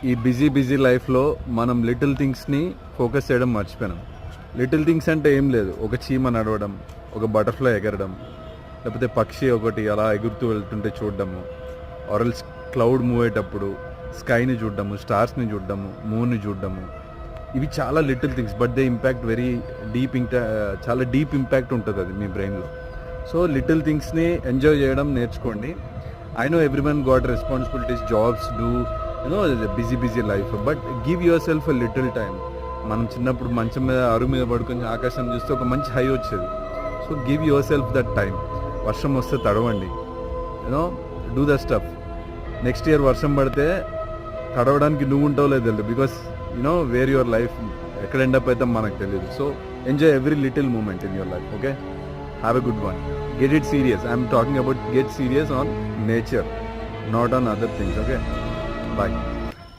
ఈ బిజీ లైఫ్లో మనం లిటిల్ థింగ్స్ని ఫోకస్ చేయడం మర్చిపోయినాం. లిటిల్ థింగ్స్ అంటే ఏం లేదు, ఒక చీమ నడవడం, ఒక బటర్ఫ్లై ఎగరడం, లేకపోతే పక్షి ఒకటి అలా ఎగురుతూ వెళ్తుంటే చూడడము, ఆరల్స్ క్లౌడ్ మూవ్ అయ్యేటప్పుడు స్కైని చూడడము, స్టార్స్ని చూడడము, మూన్ని చూడడము. ఇవి చాలా little things, but they impact very చాలా డీప్ ఇంపాక్ట్ ఉంటుంది అది మీ బ్రెయిన్లో. సో లిటిల్ థింగ్స్ని ఎంజాయ్ చేయడం నేర్చుకోండి. I know everyone got responsibilities, jobs, do you know busy life, but give your self a little time. మనం చిన్నప్పుడు మంచం మీద అరుగు మీద పడుకొని ఆకాశం చూస్తే ఒక మంచి హై వచ్చేది. So give yourself that time. వర్షం వస్తే తడవండి, you know do the stuff. Next year వర్షం పడితే తడవడానికి నువ్వు ఉంటావు లేదు తెలియదు, because you know where your life ఎక్కడ ఎండప్ అయితే మనకు తెలియదు. So enjoy every little moment in your life. Okay, have a good one. Get it serious. I'm talking about get serious on nature, not on other things. Okay, bye.